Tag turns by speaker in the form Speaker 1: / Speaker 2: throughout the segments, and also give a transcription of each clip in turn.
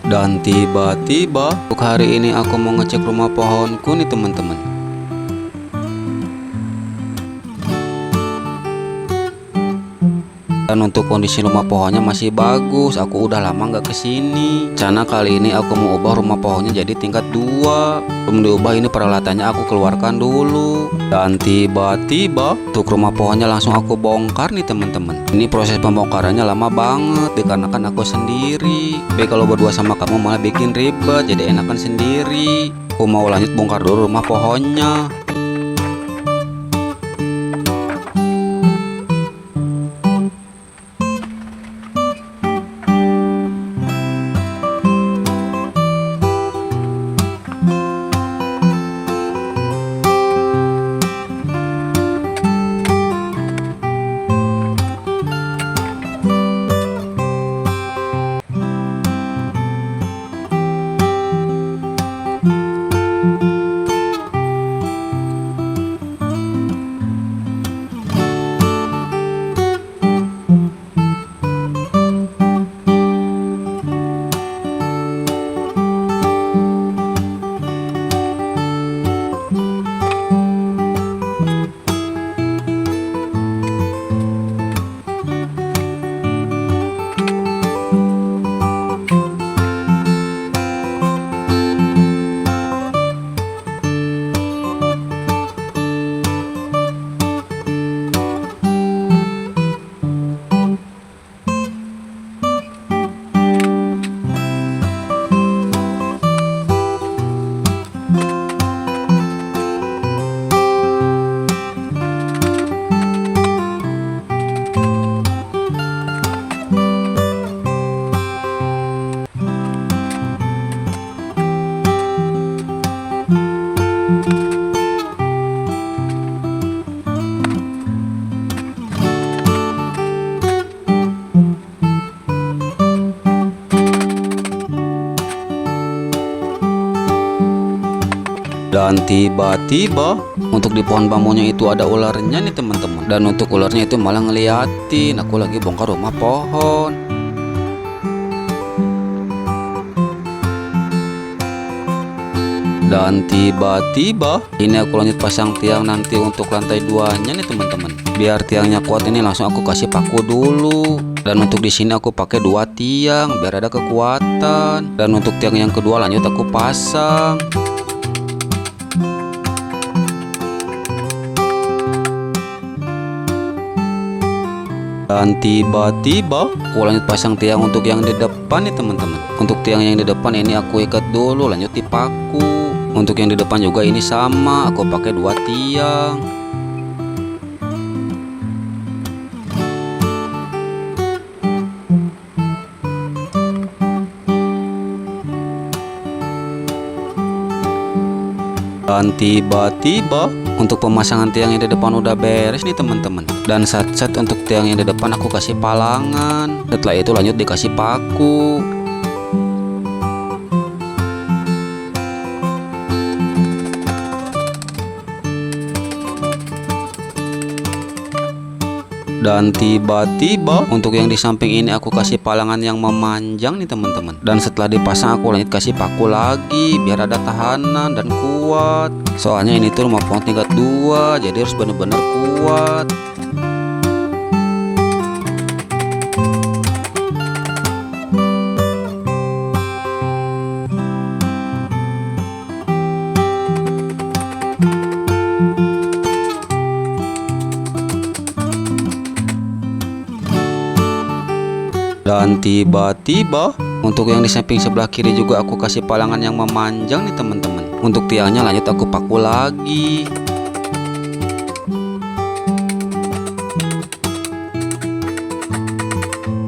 Speaker 1: Dan tiba-tiba untuk hari ini aku mau ngecek rumah pohonku nih teman-teman. Dan untuk kondisi rumah pohonnya masih bagus. Aku udah lama nggak kesini. Karena kali ini aku mau ubah rumah pohonnya jadi tingkat 2. Belum diubah, ini peralatannya aku keluarkan dulu. Dan tiba-tiba untuk rumah pohonnya langsung aku bongkar nih teman-teman. Ini proses pembongkarannya lama banget dikarenakan aku sendiri. Tapi kalau berdua sama kamu malah bikin ribet, jadi enakan sendiri. Aku mau lanjut bongkar dulu rumah pohonnya. Dan tiba-tiba untuk di pohon bambunya itu ada ularnya nih teman-teman. Dan untuk ularnya itu malah ngeliatin aku lagi bongkar rumah pohon. Dan tiba-tiba ini aku lanjut pasang tiang nanti untuk lantai 2-nya nih teman-teman. Biar tiangnya kuat ini langsung aku kasih paku dulu. Dan untuk di sini aku pakai 2 tiang biar ada kekuatan. Dan untuk tiang yang kedua lanjut aku pasang. Dan tiba-tiba aku lanjut pasang tiang untuk yang di depan nih teman-teman. Untuk tiang yang di depan ini aku ikat dulu lanjut dipaku. Untuk yang di depan juga ini sama, aku pakai 2 tiang. Dan tiba-tiba untuk pemasangan tiang yang di depan udah beres nih teman-teman. Dan set-set untuk tiang yang di depan aku kasih palangan. Setelah itu lanjut dikasih paku. Dan tiba-tiba untuk yang di samping ini aku kasih palangan yang memanjang nih teman-teman. Dan setelah dipasang aku lanjut kasih paku lagi biar ada tahanan dan kuat. Soalnya ini tuh rumah pohon tingkat 2, jadi harus bener-bener kuat. Dan tiba-tiba untuk yang di samping sebelah kiri juga aku kasih palangan yang memanjang nih teman-teman. Untuk tiangnya lanjut aku paku lagi.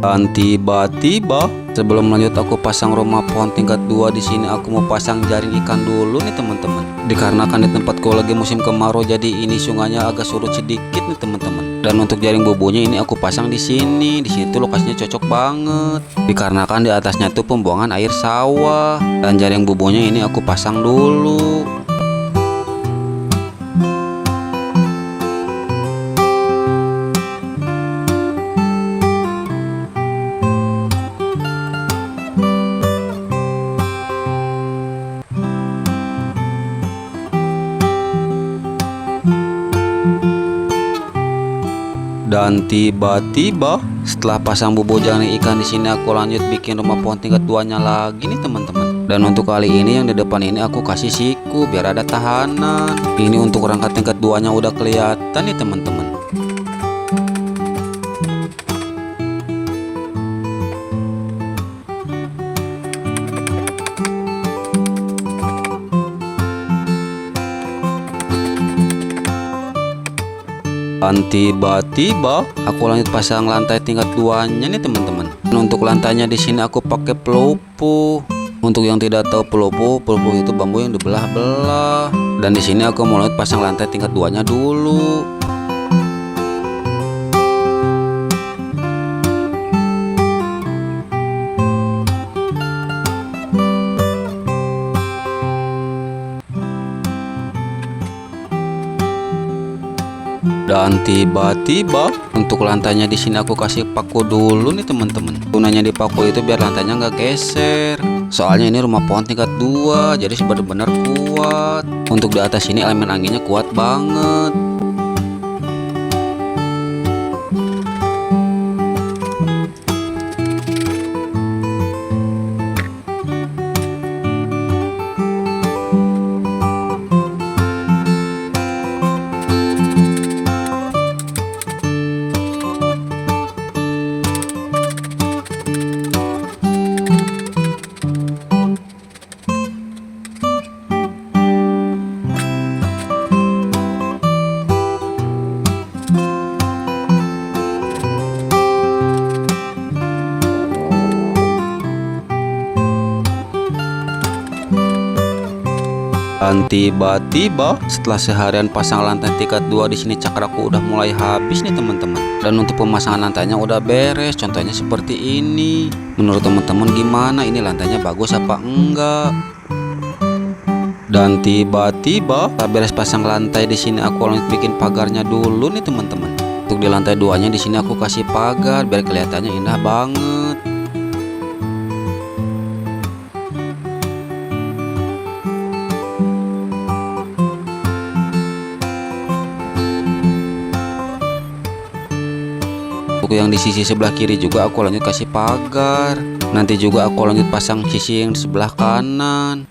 Speaker 1: Dan tiba-tiba sebelum lanjut aku pasang rumah pohon tingkat 2 di sini aku mau pasang jaring ikan dulu nih teman-teman. Dikarenakan di tempatku lagi musim kemarau jadi ini sungainya agak surut sedikit nih teman-teman. Dan untuk jaring bubunya ini aku pasang di sini. Di situ lokasinya cocok banget. Dikarenakan di atasnya itu pembuangan air sawah. Dan jaring bubunya ini aku pasang dulu. Dan tiba-tiba setelah pasang bubojang ikan di sini, aku lanjut bikin rumah pohon tingkat 2-nya lagi nih teman-teman. Dan untuk kali ini yang di depan ini aku kasih siku biar ada tahanan. Ini untuk rangka tingkat 2-nya udah kelihatan nih teman-teman. Dan tiba-tiba aku lanjut pasang lantai tingkat 2-nya nih teman-teman. Untuk lantainya di sini aku pakai pelopo. Untuk yang tidak tahu pelopo itu bambu yang dibelah-belah. Dan di sini aku mau lanjut pasang lantai tingkat 2-nya dulu. Dan tiba-tiba untuk lantainya di sini aku kasih paku dulu nih teman-teman. Gunanya di paku itu biar lantainya nggak geser. Soalnya ini rumah pohon tingkat 2, jadi benar-benar kuat. Untuk di atas ini elemen anginnya kuat banget. Dan tiba-tiba setelah seharian pasang lantai tingkat 2 di sini cakraku udah mulai habis nih teman-teman. Dan untuk pemasangan lantainya udah beres, contohnya seperti ini. Menurut teman-teman gimana, ini lantainya bagus apa enggak? Dan tiba-tiba setelah beres pasang lantai di sini aku lanjut bikin pagarnya dulu nih teman-teman. Untuk di lantai 2-nya di sini aku kasih pagar biar kelihatannya indah banget. Untuk yang di sisi sebelah kiri juga aku lanjut kasih pagar. Nanti juga aku lanjut pasang sisi yang di sebelah kanan.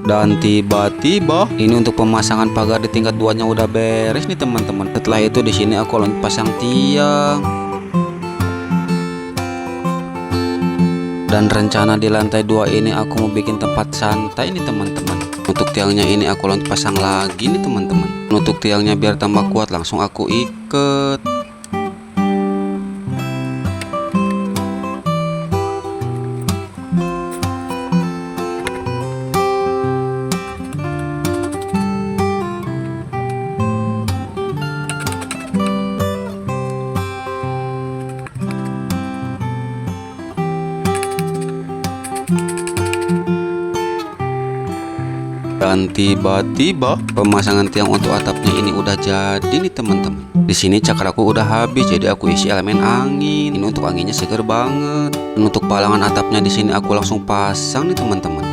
Speaker 1: Dan tiba-tiba ini untuk pemasangan pagar di tingkat 2-nya udah beres nih teman-teman. Setelah itu di sini aku lanjut pasang tiang. Dan rencana di lantai 2 ini aku mau bikin tempat santai nih teman-teman. Untuk tiangnya ini aku lanjut pasang lagi nih teman-teman. Untuk tiangnya biar tambah kuat langsung aku ikat. Dan tiba-tiba pemasangan tiang untuk atapnya ini udah jadi nih teman-teman. Di sini cakraku udah habis, jadi aku isi elemen angin. Ini untuk anginnya seger banget. Dan untuk palangan atapnya di sini aku langsung pasang nih teman-teman.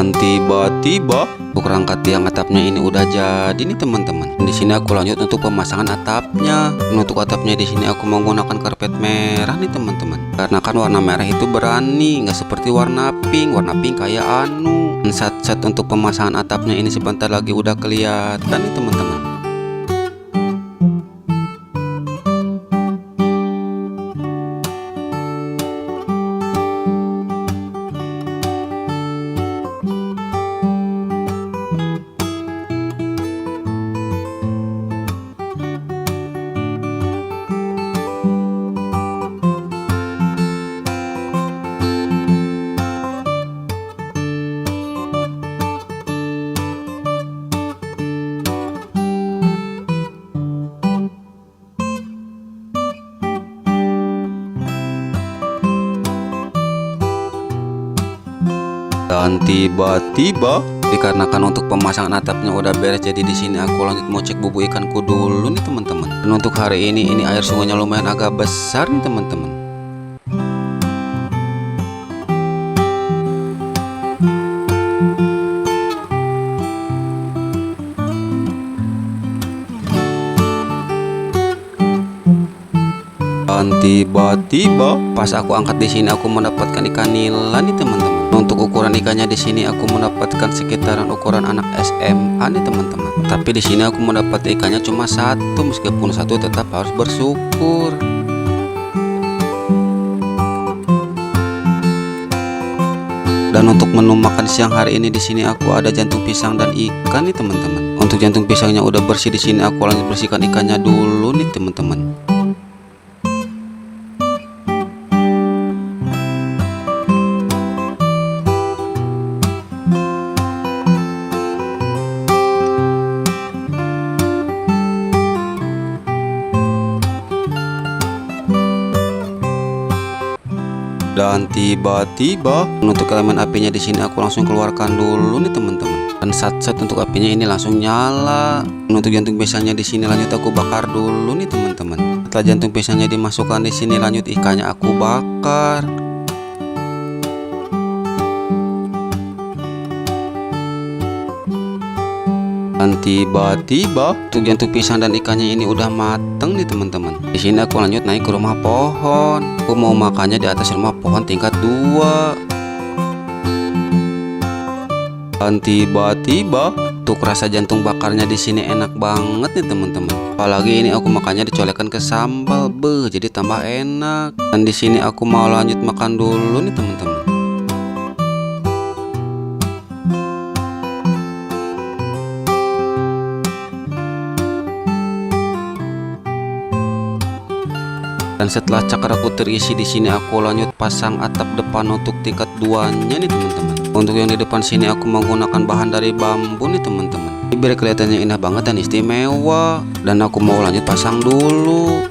Speaker 1: Dan tiba-tiba untuk tiang atapnya ini udah jadi nih teman-teman. Di sini aku lanjut untuk pemasangan atapnya. Untuk atapnya di sini aku menggunakan karpet merah nih teman-teman. Karena kan warna merah itu berani, nggak seperti warna pink. Warna pink kayak anu. Set untuk pemasangan atapnya ini sebentar lagi udah kelihatan nih teman-teman. Dan tiba-tiba dikarenakan untuk pemasangan atapnya udah beres, jadi di sini aku lanjut mau cek bubuk ikanku dulu nih teman-teman. Dan untuk hari ini air sungainya lumayan agak besar nih teman-teman. Dan tiba-tiba pas aku angkat di sini aku mendapatkan ikan nila nih teman-teman. Untuk ukuran ikannya di sini aku mendapatkan sekitaran ukuran anak SMA nih teman-teman. Tapi di sini aku mendapat ikannya cuma satu, meskipun satu tetap harus bersyukur. Dan untuk menu makan siang hari ini di sini aku ada jantung pisang dan ikan nih teman-teman. Untuk jantung pisangnya udah bersih, di sini aku lanjut bersihkan ikannya dulu nih teman-teman. Dan tiba-tiba untuk elemen apinya di sini aku langsung keluarkan dulu nih teman-teman. Dan set untuk apinya ini langsung nyala. Untuk jantung pisangnya di sini lanjut aku bakar dulu nih teman-teman. Setelah jantung pisangnya dimasukkan di sini, lanjut ikannya aku bakar. Dan tiba-tiba untuk jantung pisang dan ikannya ini udah mateng nih teman-teman. Di sini aku lanjut naik ke rumah pohon. Aku mau makannya di atas rumah pohon tingkat 2. Dan tiba-tiba untuk rasa jantung bakarnya di sini enak banget nih teman-teman. Apalagi ini aku makannya dicolekkan ke sambal, jadi tambah enak. Dan di sini aku mau lanjut makan dulu nih teman-teman. Dan setelah cakaraku terisi di sini aku lanjut pasang atap depan untuk tingkat 2-nya nih teman-teman. Untuk yang di depan sini aku menggunakan bahan dari bambu nih teman-teman. Biar kelihatannya indah banget dan istimewa. Dan aku mau lanjut pasang dulu.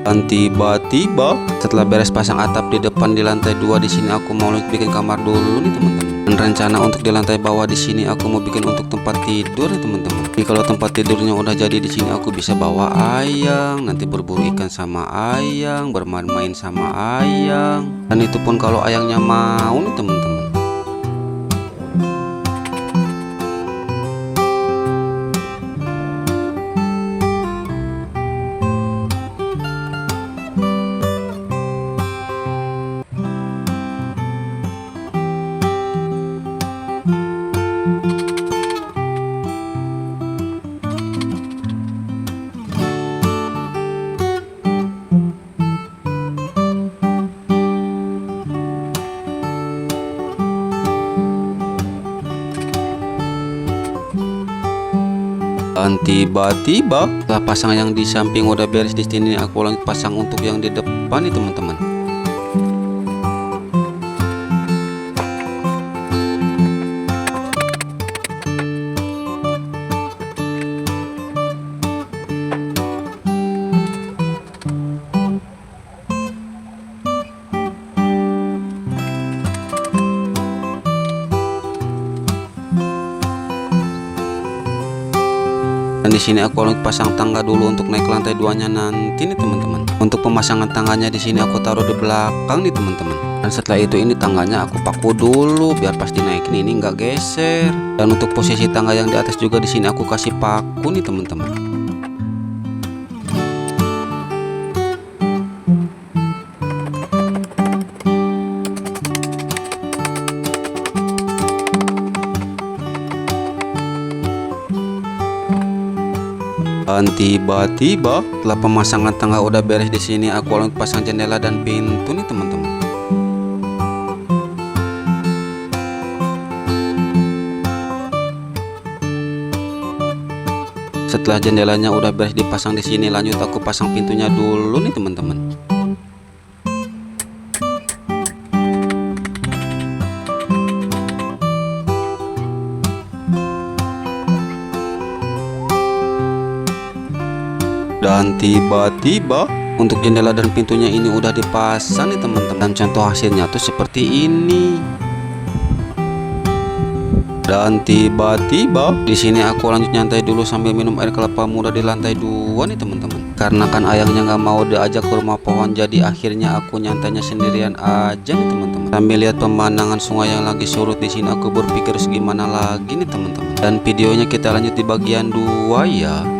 Speaker 1: Dan tiba-tiba setelah beres pasang atap di depan di lantai 2 di sini aku mau bikin kamar dulu nih teman-teman. Dan rencana untuk di lantai bawah di sini aku mau bikin untuk tempat tidur nih teman-teman. Jadi kalau tempat tidurnya udah jadi di sini aku bisa bawa ayang, nanti berburu ikan sama ayang, bermain-main sama ayang. Dan itu pun kalau ayangnya mau nih teman-teman. Dan tiba-tiba setelah pasang yang di samping udah beres di sini, aku lanjut pasang untuk yang di depan nih teman-teman. Dan di sini aku lanjut pasang tangga dulu untuk naik ke lantai 2-nya nanti nih teman-teman. Untuk pemasangan tangganya di sini aku taruh di belakang nih teman-teman. Dan setelah itu ini tangganya aku paku dulu biar pas dinaikin ini nggak geser. Dan untuk posisi tangga yang di atas juga di sini aku kasih paku nih teman-teman. Dan tiba-tiba setelah pemasangan tangga udah beres di sini aku lanjut pasang jendela dan pintu nih teman-teman. Setelah jendelanya udah beres dipasang di sini, lanjut aku pasang pintunya dulu nih teman-teman. Dan tiba-tiba untuk jendela dan pintunya ini udah dipasang nih teman-teman. Dan contoh hasilnya tuh seperti ini. Dan tiba-tiba di sini aku lanjut nyantai dulu sambil minum air kelapa muda di lantai 2 nih teman-teman. Karena kan ayahnya nggak mau diajak ke rumah pohon, jadi akhirnya aku nyantainya sendirian aja nih teman-teman. Sambil lihat pemandangan sungai yang lagi surut di sini, aku berpikir gimana lagi nih teman-teman. Dan videonya kita lanjut di bagian 2 ya.